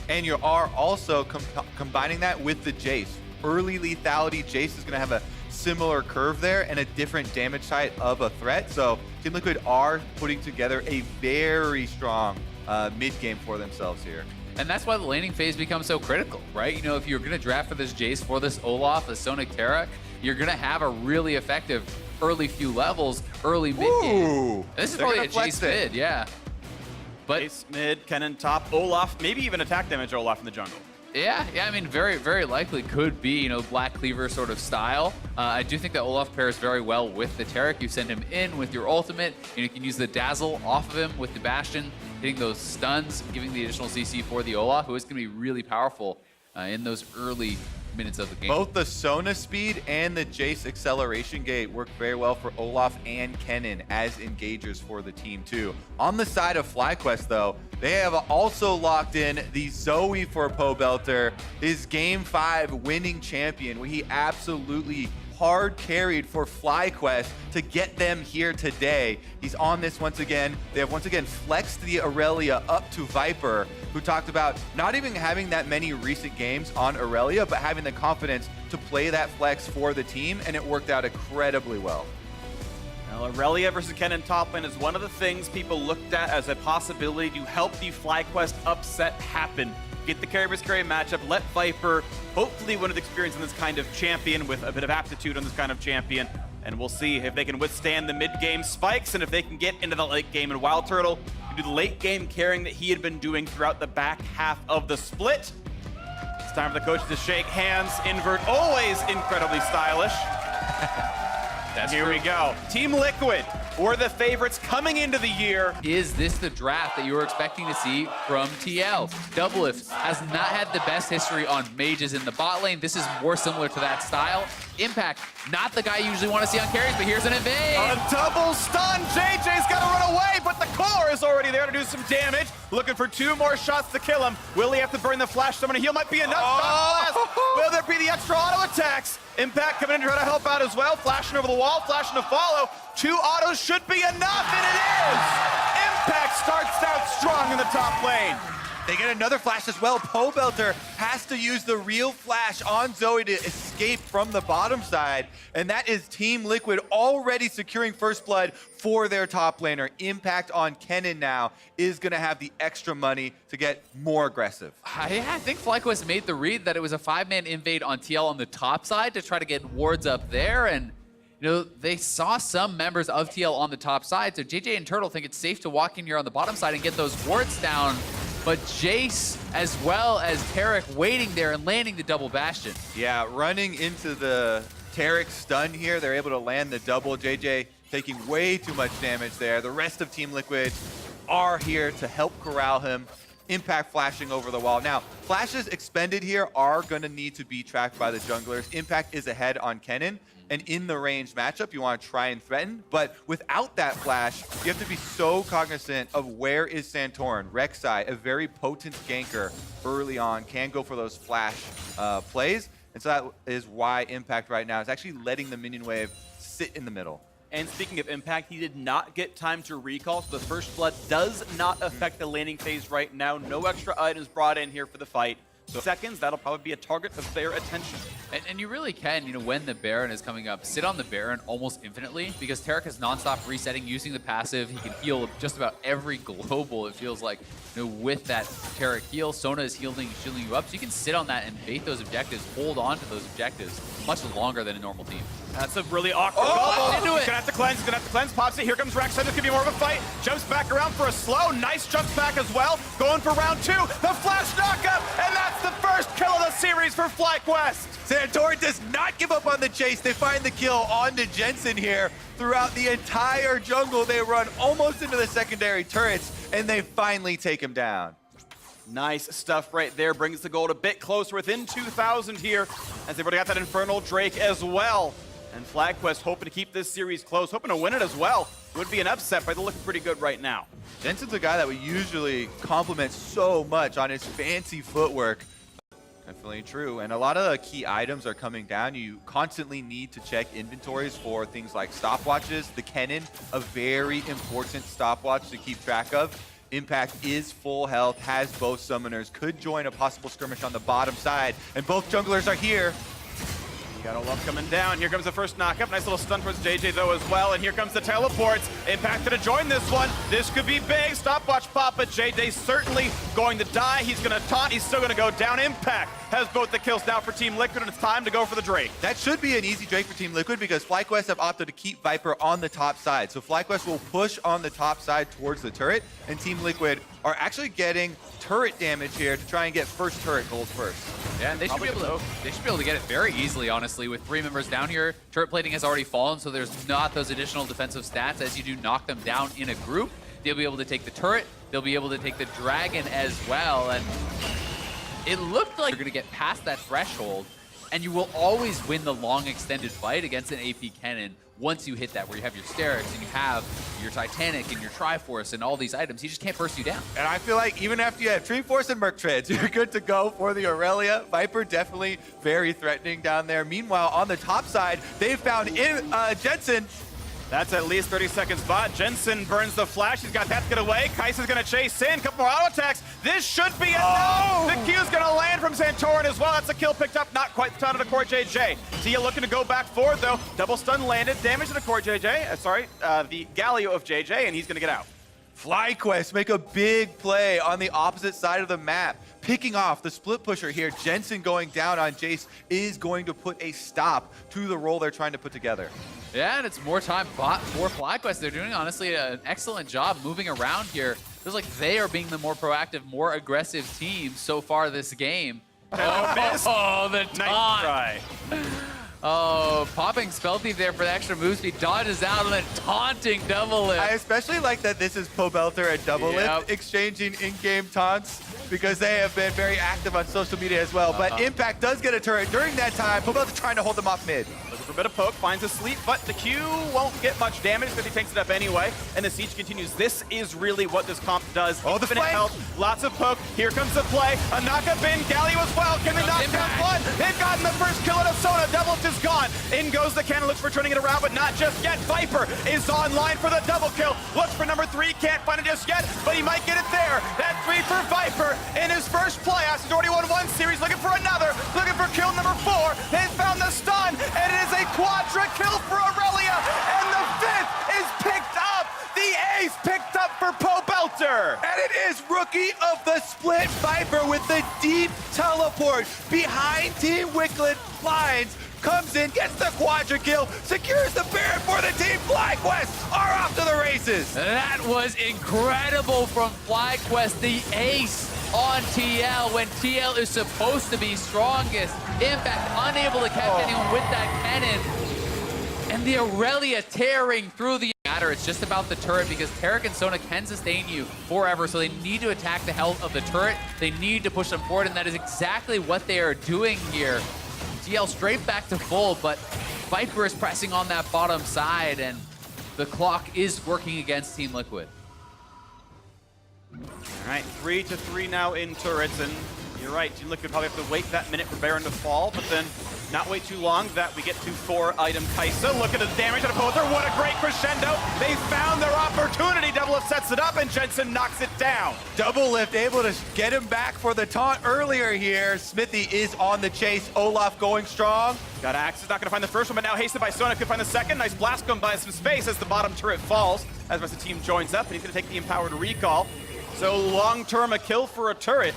And you are also combining that with the Jace. Early lethality, Jace is going to have a similar curve there and a different damage type of a threat. So Team Liquid are putting together a very strong mid game for themselves here. And that's why the laning phase becomes so critical, right? You know, if you're going to draft for this Jace, for this Olaf, the Sonic Terra, you're going to have a really effective early few levels, early mid game. This is probably a Jace mid, yeah. But Jace mid, Kennen top, Olaf, maybe even attack damage Olaf in the jungle. Yeah, I mean, very likely could be, you know, Black Cleaver sort of style. I do think that Olaf pairs very well with the Taric. You send him in with your ultimate, and you can use the Dazzle off of him with the Bastion, hitting those stuns, giving the additional CC for the Olaf, who is going to be really powerful in those early minutes of the game. Both the Sona speed and the Jace acceleration gate work very well for Olaf and Kennen as engagers for the team too. On the side of FlyQuest though, they have also locked in the Zoe for Pobelter, his Game 5 winning champion, where he absolutely hard carried for FlyQuest to get them here today. He's on this once again. They have once again flexed the Aurelia up to Viper, who talked about not even having that many recent games on Aurelia, but having the confidence to play that flex for the team, and it worked out incredibly well. Well, Aurelia versus Kennen top lane is one of the things people looked at as a possibility to help the FlyQuest upset happen. Get the carry versus carry matchup, let Viper hopefully win with experience in this kind of champion with a bit of aptitude on this kind of champion. And we'll see if they can withstand the mid-game spikes and if they can get into the late game. And Wild Turtle can do the late game carrying that he had been doing throughout the back half of the split. It's time for the coaches to shake hands. Invert, always incredibly stylish. Here we go. Team Liquid were the favorites coming into the year. Is this the draft that you were expecting to see from TL? Doublelift has not had the best history on mages in the bot lane. This is more similar to that style. Impact, not the guy you usually want to see on carries, but here's an invade. A double stun. JJ's got to run away, but the core is already there to do some damage. Looking for 2 more shots to kill him. Will he have to burn the flash? Someone to heal might be enough. Will there be the extra auto attacks? Impact coming in to try to help out as well. Flashing over the wall, flashing to follow. 2 autos should be enough, and it is! Impact starts out strong in the top lane. They get another flash as well. Pobelter has to use the real flash on Zoe to escape from the bottom side. And that is Team Liquid already securing first blood for their top laner. Impact on Kennen now is going to have the extra money to get more aggressive. I think FlyQuest made the read that it was a 5-man invade on TL on the top side to try to get wards up there. And you know, they saw some members of TL on the top side. So JJ and Turtle think it's safe to walk in here on the bottom side and get those wards down. But Jace, as well as Taric, waiting there and landing the double Bastion. Yeah, running into the Taric stun here. They're able to land the double. JJ taking way too much damage there. The rest of Team Liquid are here to help corral him. Impact flashing over the wall. Now, flashes expended here are going to need to be tracked by the junglers. Impact is ahead on Kennen. And in the range matchup, you want to try and threaten. But without that flash, you have to be so cognizant of where is Santorin. Rek'Sai, a very potent ganker early on, can go for those flash plays. And so that is why Impact right now is actually letting the minion wave sit in the middle. And speaking of Impact, he did not get time to recall, so the first blood does not affect the laning phase right now. No extra items brought in here for the fight. So seconds, that'll probably be a target of their attention. And you really can, you know, when the Baron is coming up, sit on the Baron almost infinitely because Taric is nonstop resetting, using the passive. He can heal just about every global, it feels like, you know, with that Taric heal. Sona is shielding you up, so you can sit on that and bait those objectives, hold on to those objectives much longer than a normal team. That's a really awkward bubble. He's gonna have to cleanse, pops it. Here comes Rek'Sai, this could be more of a fight. Jumps back around for a slow, nice jumps back as well. Going for round 2, the flash knockup, and that's the first kill of the series for FlyQuest. Santorin does not give up on the chase. They find the kill onto Jensen here. Throughout the entire jungle, they run almost into the secondary turrets, and they finally take him down. Nice stuff right there. Brings the gold a bit closer, within 2,000 here, as they've already got that Infernal Drake as well. And FlyQuest hoping to keep this series close, hoping to win it as well. Would be an upset, but they're looking pretty good right now. Jensen's a guy that we usually compliment so much on his fancy footwork. Definitely true. And a lot of the key items are coming down. You constantly need to check inventories for things like stopwatches. The Kennen, a very important stopwatch to keep track of. Impact is full health, has both summoners, could join a possible skirmish on the bottom side, and both junglers are here. You got Olaf coming down. Here comes the first knockup. Nice little stun towards JJ though as well. And here comes the teleports. Impact to join this one. This could be big. Stopwatch pop, but JJ certainly going to die. He's going to taunt. He's still going to go down. Impact has both the kills now for Team Liquid, and it's time to go for the Drake. That should be an easy Drake for Team Liquid because FlyQuest have opted to keep Viper on the top side. So FlyQuest will push on the top side towards the turret, and Team Liquid are actually getting turret damage here to try and get first turret gold first. Yeah, and they should be able to get it very easily, honestly, with 3 members down here. Turret plating has already fallen, so there's not those additional defensive stats as you do knock them down in a group. They'll be able to take the turret, they'll be able to take the dragon as well, and it looked like you're gonna get past that threshold, and you will always win the long extended fight against an AP cannon once you hit that, where you have your Sterix and you have your Titanic and your Triforce and all these items. He just can't burst you down. And I feel like even after you have Treeforce and Merc Treads, you're good to go for the Aurelia. Viper definitely very threatening down there. Meanwhile, on the top side, they've found Jensen. That's at least 30 seconds bot. Jensen burns the flash. He's got that to get away. Kai'Sa's going to chase in. Couple more auto attacks. This should be enough. Oh! The Q's going to land from Santorin as well. That's a kill picked up. Not quite the time of the core JJ. Tia looking to go back forward though. Double stun landed. Damage to the core JJ. The Galio of JJ, and he's going to get out. FlyQuest make a big play on the opposite side of the map, picking off the split pusher here. Jensen going down on Jace is going to put a stop to the role they're trying to put together. Yeah, and it's more time bot for FlyQuest. They're doing, honestly, an excellent job moving around here. Feels like they are being the more proactive, more aggressive team so far this game. Oh, the taunt. Nice try. Oh, popping Spell Thief there for the extra move speed, dodges out, and then taunting double lift. I especially like that this is Pobelter and Double Lift exchanging in-game taunts because they have been very active on social media as well. But Impact does get a turret during that time. Pobelter trying to hold them off mid. Looking for a bit of poke, finds a sleep, but the Q won't get much damage because he tanks it up anyway, and the siege continues. This is really what this comp does. Oh, the Infinite flank. health, lots of poke. Here comes the play. A knockup in, Galio as well. Can they knock down one? They've gotten the first kill out of Sona. Double Lift is gone. In goes the cannon, looks for turning it around, but not just yet. Viper is online for the double kill. Looks for number 3, can't find it just yet, but he might get it there. That 3 for Viper in his first play. He's already won 1 series, looking for another, looking for kill number 4. They've found the stun, and it is a quadra kill for Aurelia, and the 5th is picked up. The ace picked up for Pobelter. And it is Rookie of the Split Viper with the deep teleport behind Team Wicklet lines. Comes in, gets the quadra kill, secures the Baron for the team. FlyQuest are off to the races. That was incredible from FlyQuest, the ace on TL when TL is supposed to be strongest. Impact unable to catch anyone with that cannon. And the Aurelia tearing through the matter. It's just about the turret because Taric and Sona can sustain you forever, so they need to attack the health of the turret. They need to push them forward, and that is exactly what they are doing here. TL straight back to full, but Viper is pressing on that bottom side, and the clock is working against Team Liquid. All right, 3-3 now in turrets, and you're right, Team Liquid probably have to wait that minute for Baron to fall, but then not wait too long that we get to 4-item Kai'Sa. Look at the damage on Poether. What a great crescendo. They found their opportunity. Double Lift sets it up, and Jensen knocks it down. Double Lift able to get him back for the taunt earlier here. Smithy is on the chase. Olaf going strong. Got Axe is not going to find the first one, but now hastened by Sona could find the second. Nice blast going by some space as the bottom turret falls, as the rest of the team joins up, and he's going to take the empowered recall. So long-term a kill for a turret.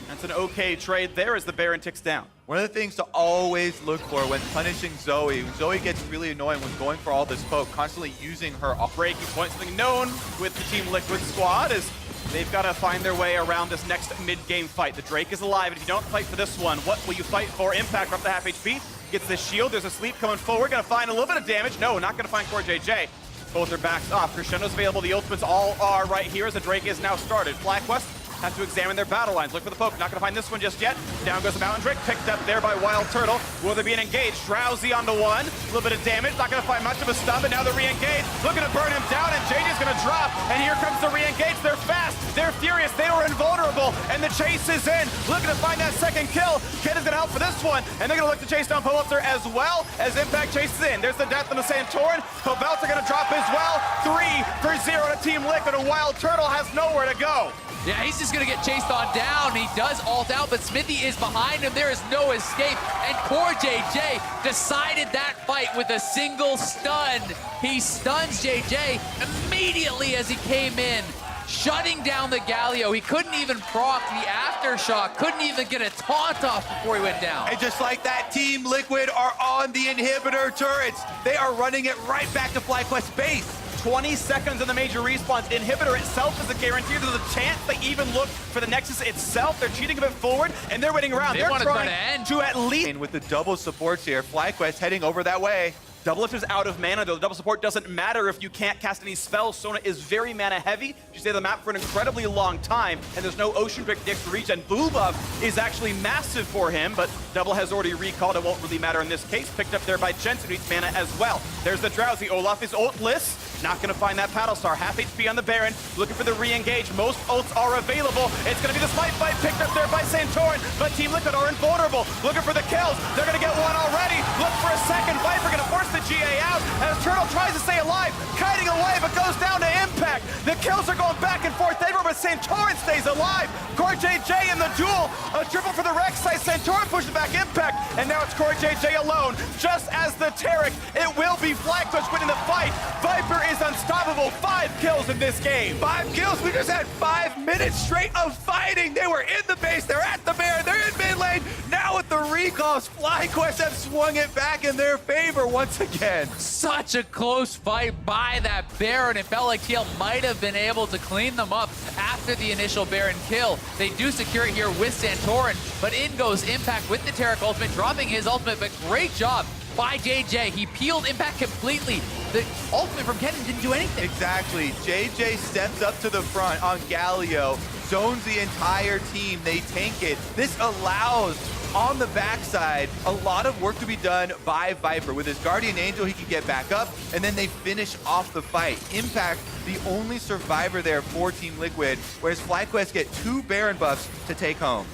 That's an okay trade there as the Baron ticks down. One of the things to always look for when punishing Zoe, when Zoe gets really annoying when going for all this poke, constantly using her breaking Point, something known with the Team Liquid squad is they've got to find their way around this next mid-game fight. The Drake is alive, and if you don't fight for this one, what will you fight for? Impact up to half HP, gets the shield, there's a sleep coming forward, gonna find a little bit of damage. No, not gonna find Core JJ. Both are backed off. Crescendo's available, the ultimates all are right here as the Drake is now started. FlyQuest have to examine their battle lines. Look for the poke, not gonna find this one just yet. Down goes the Mountain Drake, picked up there by Wild Turtle. Will there be an engage? Drowsy onto one, a little bit of damage, not gonna find much of a stun, but now the re-engage, looking to burn him down, and JJ's gonna drop, and here comes the re-engage. They're fast, they're furious, they were invulnerable, and the chase is in. Looking to find that second kill. Ken is gonna help for this one, and they're gonna look to chase down Pobelter as well as Impact chases in. There's the death on the Santorin. Pobelter gonna drop as well. 3-0 to Team Liquid, and Wild Turtle has nowhere to go. Yeah, he's just gonna get chased on down. He does ult out, but Smithy is behind him. There is no escape. And Core JJ decided that fight with a single stun. He stuns JJ immediately as he came in, shutting down the Galio. He couldn't even proc the aftershock, couldn't even get a taunt off before he went down. And just like that, Team Liquid are on the inhibitor turrets. They are running it right back to FlyQuest base. 20 seconds in the major respawns. Inhibitor itself is a guarantee. There's a chance they even look for the Nexus itself. They're cheating a bit forward, and they're waiting around. They're trying to end. to at least... And with the double supports here, FlyQuest heading over that way. Doublelift is out of mana, though. The double support doesn't matter if you can't cast any spells. Sona is very mana heavy. She stayed on the map for an incredibly long time, and there's no Ocean Brick to regen. Blue buff is actually massive for him, but Double has already recalled. It won't really matter in this case. Picked up there by Jensen, who needs mana as well. There's the Drowsy. Olaf is ultless. Not going to find that Paddle Star. Half HP on the Baron. Looking for the re-engage. Most ults are available. It's going to be the Smite fight picked up there by Santorin, but Team Liquid are invulnerable. Looking for the kills. They're going to get one already. Look for a second. Viper going to force the GA out as Turtle tries to stay alive. Kiting away, but goes down to Impact. The kills are going back and forth everywhere, but Santorin stays alive. Core JJ in the duel. A triple for the Rek'Sai. Santorin pushes back Impact, and now it's Core JJ alone. Just as the Taric, it will be FlyQuest winning the fight. Viper is unstoppable. 5 kills in this game. 5 kills. We just had 5 minutes straight of fighting. They were in the base. They're at the Baron. They're in mid lane. Now with the recalls, FlyQuest have swung it back in their favor once again. Such a close fight by that Baron. It felt like TL might have been able to clean them up after the initial Baron kill. They do secure it here with Santorin, but in goes Impact with the Taric ultimate, dropping his ultimate, but great job by JJ. He peeled Impact completely. The ultimate from Kennen didn't do anything. Exactly. JJ steps up to the front on Galio, zones the entire team. They tank it. This allows, on the backside, a lot of work to be done by Viper. With his Guardian Angel, he can get back up, and then they finish off the fight. Impact, the only survivor there for Team Liquid, whereas FlyQuest get 2 Baron buffs to take home.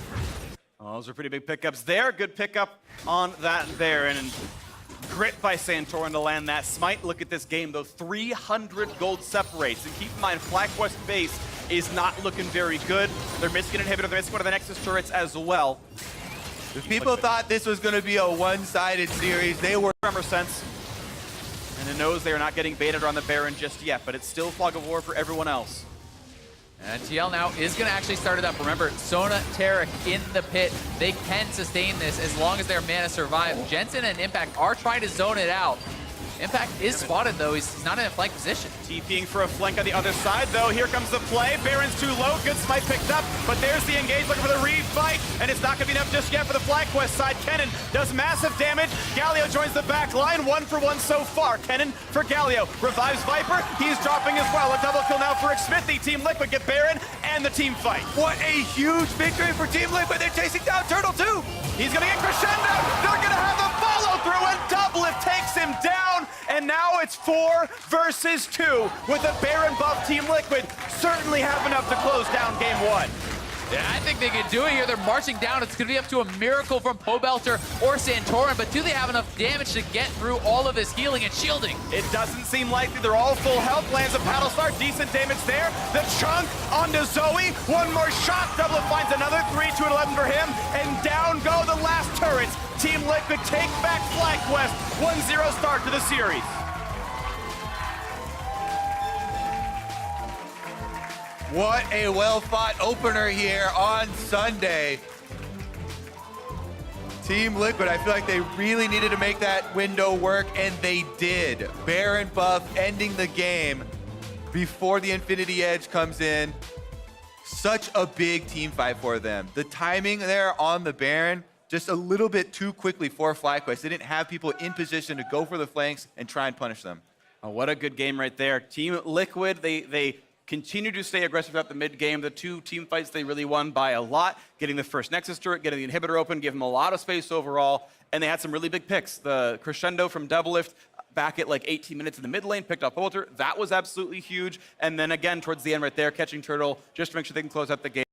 Oh, those are pretty big pickups there. Good pickup on that Baron. And grit by Santorin to land that smite. Look at this game, though. 300 gold separates. And keep in mind, FlyQuest base is not looking very good. They're missing an inhibitor. They're missing one of the Nexus turrets as well. If people thought this was going to be a one-sided series, they were. Tremor sense. And it knows they are not getting baited on the Baron just yet, but it's still fog of war for everyone else. And TL now is going to actually start it up. Remember, Sona, Taric in the pit. They can sustain this as long as their mana survive. Jensen and Impact are trying to zone it out. Impact is spotted, though. He's not in a flank position. TPing for a flank on the other side, though. Here comes the play. Baron's too low. Good smite picked up, but there's the engage looking for the refight, and it's not going to be enough just yet for the FlyQuest side. Kennen does massive damage. Galio joins the back line. 1-for-1 so far. Kennen for Galio. Revives Viper. He's dropping as well. A double kill now for Smithy. Team Liquid get Baron and the team fight. What a huge victory for Team Liquid. They're chasing down Turtle, too. He's going to get crescendo. They're going to have the follow-through, and Doublelift takes him down. And now it's 4 versus 2 with a Baron buff. Team Liquid certainly have enough to close down game 1. Yeah, I think they can do it here. They're marching down. It's going to be up to a miracle from Pobelter or Santorin, but do they have enough damage to get through all of this healing and shielding? It doesn't seem likely. They're all full health. Lands a Paddle Star. Decent damage there. The chunk onto Zoe. One more shot. Doublelift finds another. 3-2-11 for him. And down go the last turrets. Team Liquid take back FlyQuest. 1-0 start to the series. What a well-fought opener here on Sunday. Team Liquid, I feel like they really needed to make that window work, and they did. Baron buff ending the game before the Infinity Edge comes in. Such a big team fight for them. The timing there on the Baron, just a little bit too quickly for FlyQuest. They didn't have people in position to go for the flanks and try and punish them. Oh, what a good game right there. Team Liquid, they continue to stay aggressive throughout the mid game. The 2 team fights they really won by a lot, getting the first Nexus turret, getting the inhibitor open, gave them a lot of space overall, and they had some really big picks. The crescendo from Doublelift back at like 18 minutes in the mid lane, picked off Bolter. That was absolutely huge. And then again, towards the end right there, catching Turtle just to make sure they can close out the game.